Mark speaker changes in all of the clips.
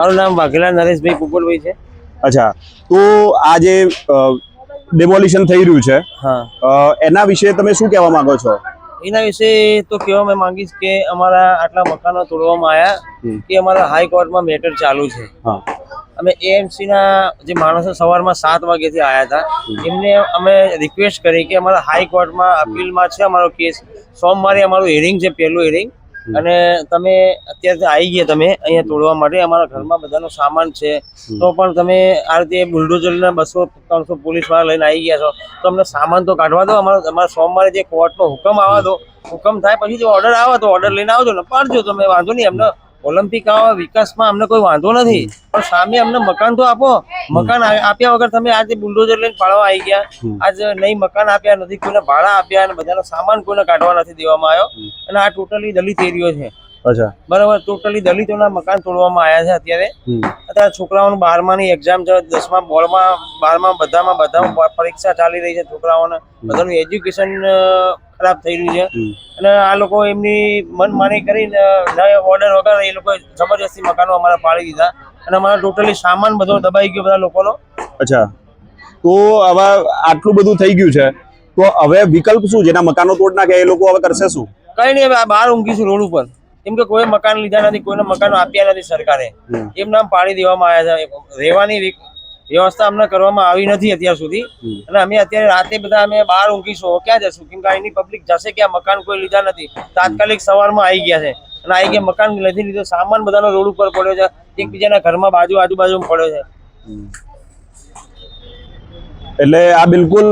Speaker 1: મારું નામ વાઘેલા નરેશભાઈ કુકુરભાઈ છે।
Speaker 2: અચ્છા, તો આ જે ડેમોલિશન થઈ રહ્યું છે,
Speaker 1: હા,
Speaker 2: એના વિશે તમે શું કહેવા માંગો છો?
Speaker 1: એના વિશે તો કહેવા મેં માંગીશ કે અમારા આટલા મકાનો તોડવામાં આવ્યા કે અમારા હાઈકોર્ટમાં મેટર ચાલુ છે।
Speaker 2: હા,
Speaker 1: અમે એએમસી ના જે માણસો સવારમાં 7 વાગ્યાથી આવ્યા હતા, એમને અમે રિક્વેસ્ટ કરી કે અમારા હાઈકોર્ટમાં અપીલમાં છે અમારો કેસ, સોમવારે અમારું હિયરિંગ છે, પહેલું હિયરિંગ, અને તમે અત્યારે આવી ગયા તમે અહીંયા તોડવા માટે, અમારા ઘરમાં બધાનો સામાન છે, તો પણ તમે આ રીતે બુલડોઝરના 200-300 પોલીસ વાળા લઈને આવી ગયા છો, તો અમને સામાન તો કાઢવા દો। અમારા સોમવારે જે કોર્ટનો હુકમ આવવા દો, હુકમ થાય પછી જો ઓર્ડર આવે તો ઓર્ડર લઈને આવજો ને પાડજો, તમે વાંધો નહીં। અમને ઓલિમ્પિક આવા વિકાસમાં અમને કોઈ વાંધો નથી, પણ સામે અમને મકાન તો આપો। મકાન આપ્યા વગર તમે આજે બુલડોઝર લઈને પાડવા આવી ગયા, આજે નહીં મકાન આપ્યા નથી, કોઈને ભાડા આપ્યા, અને બધાનો સામાન કોઈને કાઢવા નથી દેવામાં આવ્યો, અને આ ટોટલી દલિત એરિયો છે।
Speaker 2: અચ્છા,
Speaker 1: બરાબર, ટોટલી દલિતોના મકાન તોડવામાં આવ્યા છે। અત્યારે છોકરાઓનું 12માની એક્ઝામ છે, 10મા બોર્ડમાં 12મા બધામાં પરીક્ષા ચાલી રહી છે, છોકરાઓના બધાનું એજ્યુકેશન ખરાબ થઈ રહ્યું છે, અને આ લોકો એમની મનમાની કરીને ઓર્ડર વગર એ લોકો જબરજસ્તી મકાનો અમારા પાડી દીધા, અને અમારા ટોટલી સામાન બધો દબાઈ ગયો બધા લોકોનો।
Speaker 2: અચ્છા, તો હવે આટલું બધું થઈ ગયું છે, તો હવે વિકલ્પ શું? જેના મકાનો તોડ નાખે એ લોકો હવે કરશે શું?
Speaker 1: કઈ નહીં, હવે બહાર ઊંઘીશું રોડ ઉપર, કેમ કે કોઈ મકાન લીધા નથી, કોઈને મકાનો આપ્યા નથી સરકારે, એમ નામ પાડી દેવામાં આવ્યા છે। રહેવાની વ્યવસ્થા અમને કરવામાં આવી નથી અત્યાર સુધી, અને અમે અત્યારે રાતે બધા અમે બહાર ઊંઘીશું, ક્યાં જશું? કેમ કે અહીંની પબ્લિક જશે ક્યાં? મકાન કોઈ લીધા નથી, તાત્કાલિક સવારમાં આવી ગયા છે, અને આવી ગયા મકાન નથી લીધો, સામાન બધાનો રોડ ઉપર પડ્યો છે, એકબીજાના ઘરમાં આજુબાજુ પડ્યો છે।
Speaker 2: એટલે આ બિલકુલ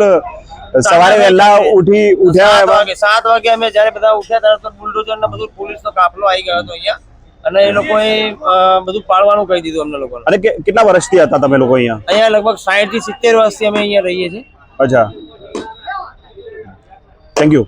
Speaker 2: સવારે વહેલા ઉઠ્યા
Speaker 1: 7 વાગે અમે જયારે બધા ઉઠ્યા ત્યારે તો બુલડોઝર ને બધું પોલીસનો કાફલો આવી ગયો હતો અહીંયા, અને એ લોકોએ બધું પાડવાનું કહી દીધું અમને લોકોને।
Speaker 2: અને કેટલા વર્ષથી હતા તમે લોકો અહીંયા?
Speaker 1: અહીંયા લગભગ 60 થી 70 વર્ષથી અમે અહીંયા રહીએ છીએ।
Speaker 2: અચ્છા, થેન્ક યુ।